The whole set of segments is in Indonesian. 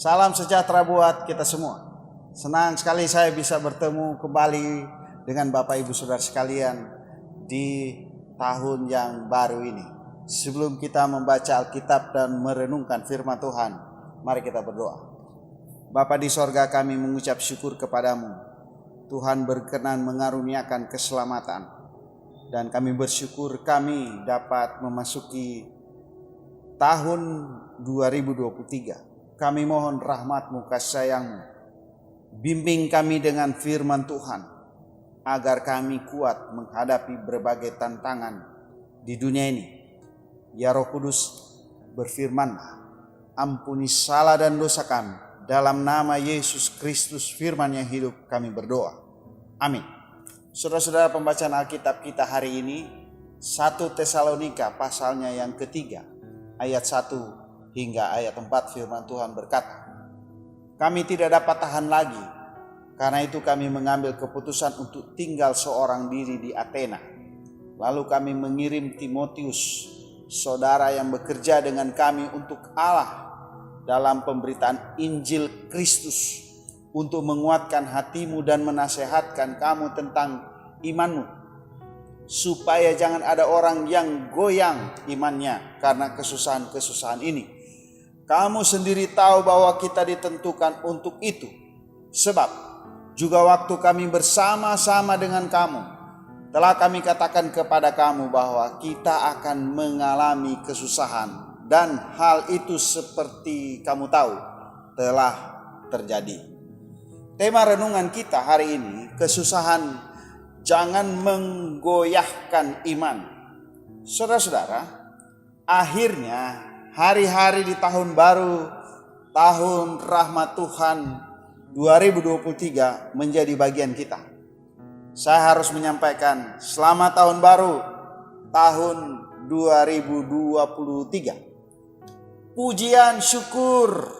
Salam sejahtera buat kita semua. Senang sekali saya bisa bertemu kembali dengan Bapak Ibu Saudara sekalian di tahun yang baru ini. Sebelum kita membaca Alkitab dan merenungkan firman Tuhan, mari kita berdoa. Bapa di sorga, kami mengucap syukur kepadamu. Tuhan berkenan mengaruniakan keselamatan, dan kami bersyukur kami dapat memasuki tahun 2023. Kami mohon rahmat-Mu, kasih sayang-Mu. Bimbing kami dengan firman Tuhan, agar kami kuat menghadapi berbagai tantangan di dunia ini. Ya Roh Kudus, berfirman-Lah, ampuni salah dan dosa kami. Dalam nama Yesus Kristus firman yang hidup kami berdoa. Amin. Saudara-saudara, pembacaan Alkitab kita hari ini 1 Tesalonika pasalnya yang ketiga, ayat 1 hingga ayat 4 firman Tuhan berkata, kami tidak dapat tahan lagi, karena itu kami mengambil keputusan untuk tinggal seorang diri di Athena. Lalu kami mengirim Timotius, saudara yang bekerja dengan kami untuk Allah dalam pemberitaan Injil Kristus, untuk menguatkan hatimu dan menasehatkan kamu tentang imanmu, supaya jangan ada orang yang goyang imannya karena kesusahan-kesusahan ini. Kamu sendiri tahu bahwa kita ditentukan untuk itu. Sebab juga waktu kami bersama-sama dengan kamu, telah kami katakan kepada kamu bahwa kita akan mengalami kesusahan. Dan hal itu seperti kamu tahu telah terjadi. Tema renungan kita hari ini, kesusahan jangan menggoyahkan iman. Saudara-saudara, akhirnya hari-hari di tahun baru, tahun rahmat Tuhan 2023 menjadi bagian kita. Saya harus menyampaikan selamat tahun baru tahun 2023. Pujian syukur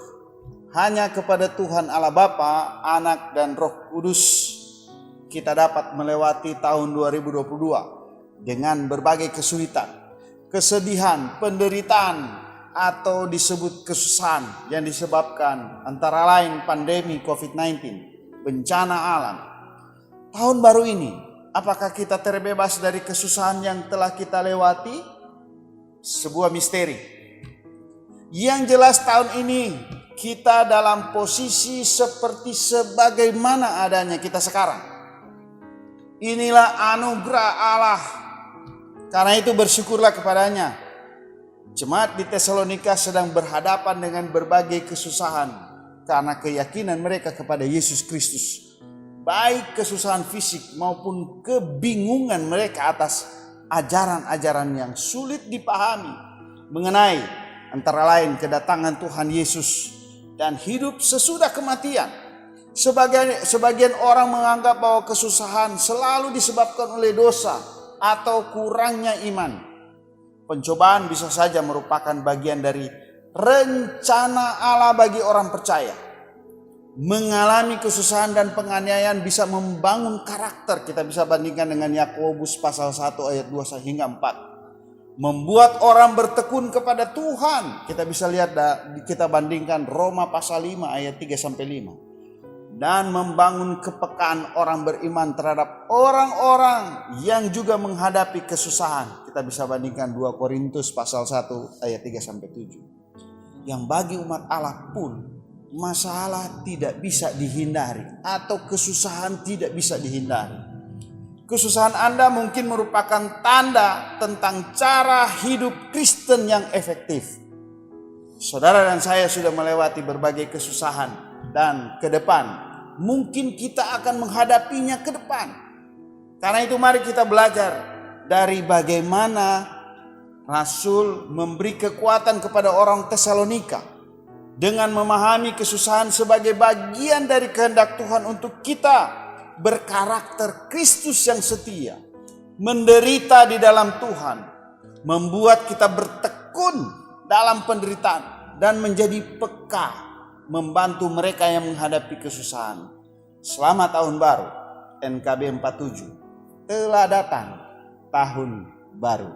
hanya kepada Tuhan Allah Bapa, Anak dan Roh Kudus. Kita dapat melewati tahun 2022 dengan berbagai kesulitan, kesedihan, penderitaan, atau disebut kesusahan yang disebabkan antara lain pandemi COVID-19, bencana alam. Tahun baru ini, apakah kita terbebas dari kesusahan yang telah kita lewati? Sebuah misteri. Yang jelas tahun ini kita dalam posisi seperti sebagaimana adanya kita sekarang. Inilah anugerah Allah. Karena itu bersyukurlah kepadanya. Jemaat di Tesalonika sedang berhadapan dengan berbagai kesusahan karena keyakinan mereka kepada Yesus Kristus. Baik kesusahan fisik maupun kebingungan mereka atas ajaran-ajaran yang sulit dipahami mengenai antara lain kedatangan Tuhan Yesus dan hidup sesudah kematian. Sebagian orang menganggap bahwa kesusahan selalu disebabkan oleh dosa atau kurangnya iman. Pencobaan bisa saja merupakan bagian dari rencana Allah bagi orang percaya. Mengalami kesusahan dan penganiayaan bisa membangun karakter. Kita bisa bandingkan dengan Yakobus pasal 1 ayat 2 hingga 4. Membuat orang bertekun kepada Tuhan. Kita bisa lihat, kita bandingkan Roma pasal 5 ayat 3 sampai 5. Dan membangun kepekaan orang beriman terhadap orang-orang yang juga menghadapi kesusahan. Kita bisa bandingkan 2 Korintus pasal 1 ayat 3 sampai 7. Yang bagi umat Allah pun masalah tidak bisa dihindari atau kesusahan tidak bisa dihindari. Kesusahan Anda mungkin merupakan tanda tentang cara hidup Kristen yang efektif. Saudara dan saya sudah melewati berbagai kesusahan dan ke depan mungkin kita akan menghadapinya ke depan. Karena itu mari kita belajar dari bagaimana Rasul memberi kekuatan kepada orang Tesalonika dengan memahami kesusahan sebagai bagian dari kehendak Tuhan untuk kita berkarakter Kristus yang setia, menderita di dalam Tuhan, membuat kita bertekun dalam penderitaan dan menjadi peka membantu mereka yang menghadapi kesusahan. Selamat tahun baru NKB 47. Telah datang tahun baru.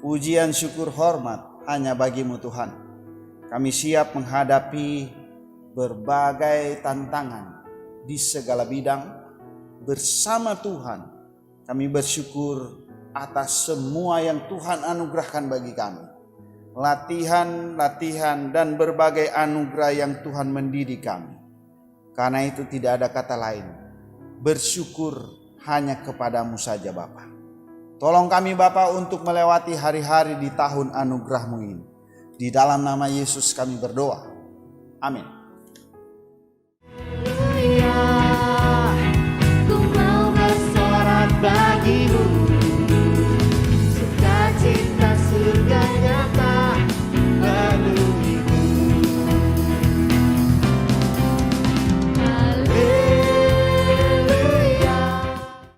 Pujian, syukur, hormat hanya bagi-Mu Tuhan. Kami siap menghadapi berbagai tantangan di segala bidang bersama Tuhan. Kami bersyukur atas semua yang Tuhan anugerahkan bagi kami. Latihan dan berbagai anugerah yang Tuhan mendidik kami. Karena itu tidak ada kata lain, bersyukur hanya kepadamu saja Bapa. Tolong kami Bapa untuk melewati hari-hari di tahun anugerah-Mu ini. Di dalam nama Yesus kami berdoa. Amin.